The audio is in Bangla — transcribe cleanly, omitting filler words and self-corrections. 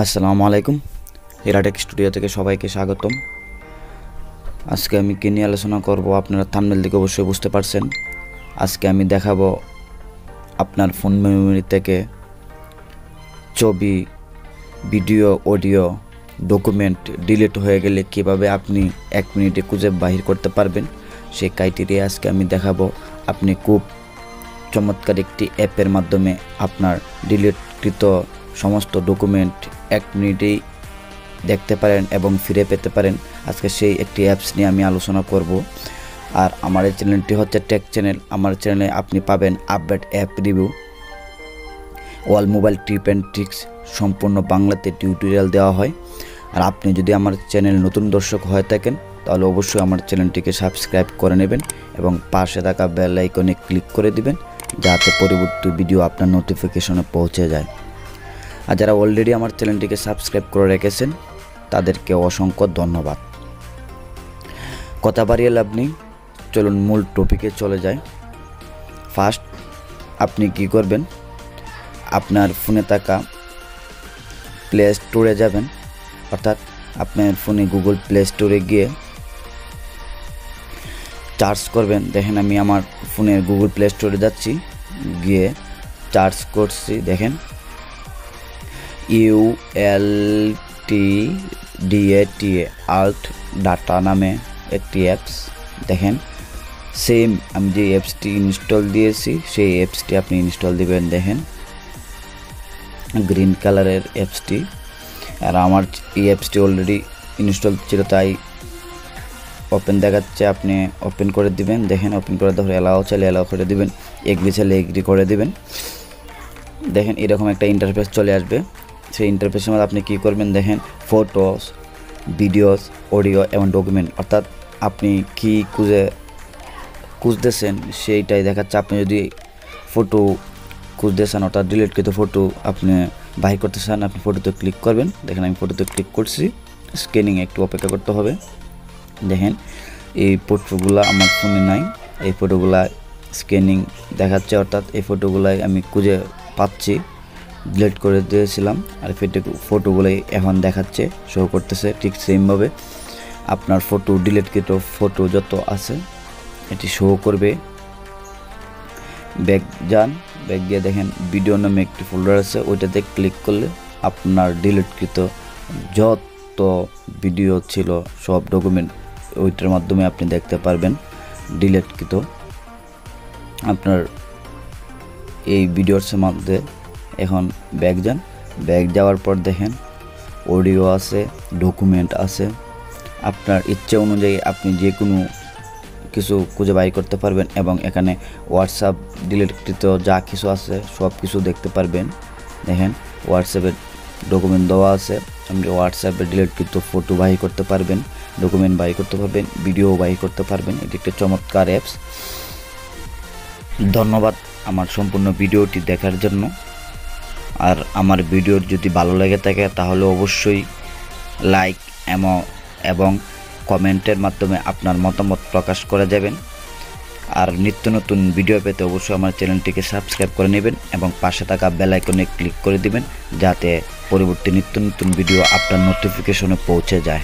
আসসালামু আলাইকুম। হিরা টেক স্টুডিও থেকে সবাইকে স্বাগতম। আজকে আমি কি নিয়ে আলোচনা করব আপনারা থাম্বনেল দেখে অবশ্যই বুঝতে পারছেন। আজকে আমি দেখাবো আপনার ফোন মেমোরি থেকে ছবি, ভিডিও, অডিও, ডকুমেন্ট ডিলিট হয়ে গেলে কিভাবে আপনি 1 মিনিটে খুঁজে বাহির করতে পারবেন সেই ক্রাইটেরিয়া আজকে আমি দেখাবো। আপনি খুব চমৎকার একটি অ্যাপের মাধ্যমে আপনার ডিলিটকৃত সমস্ত ডকুমেন্ট 1 মিনিটেই দেখতে পারেন এবং ফিরে পেতে পারেন। আজকে সেই একটি অ্যাপস নিয়ে আমি আলোচনা করব। আর আমার এই চ্যানেলটি হচ্ছে টেক চ্যানেল। আমার চ্যানেলে আপনি পাবেন update app review, all mobile tip and tricks, সম্পূর্ণ বাংলাতে টিউটোরিয়াল দেওয়া হয়। আর আপনি যদি আমার চ্যানেল নতুন দর্শক হয়ে থাকেন তাহলে অবশ্যই আমার চ্যানেলটিকে সাবস্ক্রাইব করে নেবেন এবং পাশে থাকা বেল আইকনে ক্লিক করে দিবেন যাতে পরবর্তী ভিডিও আপনার নোটিফিকেশনে পৌঁছে যায়। আর যারা অলরেডি আমার চ্যানেলটিকে সাবস্ক্রাইব করে রেখেছেন তাদেরকে অসংখ্য ধন্যবাদ। কথা বাড়িয়ে লাভ নেই, চলুন মূল টপিকে চলে যায়। ফার্স্ট আপনি কি করবেন, আপনার ফোনে থাকা প্লে স্টোরে যাবেন, অর্থাৎ আপনার ফোনে গুগল প্লে স্টোরে গিয়ে সার্চ করবেন। দেখেন আমি আমার ফোনের গুগল প্লে স্টোরে যাচ্ছি, গিয়ে সার্চ করছি। দেখেন ULTDATA আল্ট ডাটা নামে একটি অ্যাপস। দেখেন সেম আমি যে অ্যাপসটি ইনস্টল দিয়েছি সেই অ্যাপসটি আপনি ইনস্টল দিবেন। দেখেন গ্রিন কালারের অ্যাপসটি। আর আমার এই অ্যাপসটি অলরেডি ইনস্টল ছিল তাই ওপেন দেখাচ্ছে, আপনি ওপেন করে দিবেন। দেখেন ওপেন করে দেওয়ার অ্যালাও চাইলে অ্যালাও করে দিবেন, এগ্রি চাইলে এগ্রি করে দিবেন। দেখেন এরকম একটা ইন্টারফেস চলে আসবে। সেই ইন্টারফেসের মধ্যে আপনি কী করবেন, দেখেন ফটোস, ভিডিওস, অডিও এবং ডকুমেন্ট, অর্থাৎ আপনি কি খুঁজতেছেন সেইটাই দেখাচ্ছে। আপনি যদি ফটো খুঁজতেছেন অর্থাৎ ডিলিটকৃত ফটো আপনি বাহির করতে চান, আপনি ফটোতে ক্লিক করবেন। দেখেন আমি ফটোতে ক্লিক করছি, স্ক্যানিং একটু অপেক্ষা করতে হবে। দেখেন এই ফটোগুলো আমার ফোনে নাই, এই ফটোগুলা স্ক্যানিং দেখাচ্ছে, অর্থাৎ এই ফটোগুলাই আমি খুঁজে পাচ্ছি, ডিলিট করে দিয়েছিলাম। আর ফটোগুলাই এখন দেখাচ্ছে, শো করতেছে। ঠিক সেমভাবে আপনার ফটো ডিলিটকৃত ফটো যত আছে এটি শো করবে। ব্যাক যান, ব্যাক গিয়ে দেখেন ভিডিও নামে একটি ফোল্ডার আছে, ওইটাতে ক্লিক করলে আপনার ডিলিটকৃত যত ভিডিও ছিল সব ডকুমেন্ট ওইটার মাধ্যমে আপনি দেখতে পারবেন ডিলিটকৃত আপনার এই ভিডিওর মধ্যে। এখন ব্যাক যান, ব্যাক যাওয়ার পর দেখেন অডিও আছে, ডকুমেন্ট আছে। আপনার ইচ্ছে অনুযায়ী আপনি যে কোনো কিছু খুঁজে বাই করতে পারবেন এবং এখানে হোয়াটসঅ্যাপ ডিলিটকৃত যা কিছু আছে সব কিছু দেখতে পারবেন। দেখেন হোয়াটসঅ্যাপের ডকুমেন্ট দেওয়া আছে, আপনি হোয়াটসঅ্যাপে ডিলিটকৃত ফটো বাই করতে পারবেন, ডকুমেন্ট বাই করতে পারবেন, ভিডিও বাই করতে পারবেন। এটি একটা চমৎকার অ্যাপস। ধন্যবাদ আমার সম্পূর্ণ ভিডিওটি দেখার জন্য। আর আমার ভিডিও যদি ভালো লেগে থাকে তাহলে অবশ্যই লাইক এবং কমেন্টের মাধ্যমে আপনার মতামত প্রকাশ করে যাবেন। আর নিত্য নতুন ভিডিও পেতে অবশ্যই আমার চ্যানেলটিকে সাবস্ক্রাইব করে নেবেন এবং পাশে থাকা বেল আইকনে ক্লিক করে দিবেন যাতে পরবর্তী নিত্য নতুন ভিডিও আপনার নোটিফিকেশনে পৌঁছে যায়।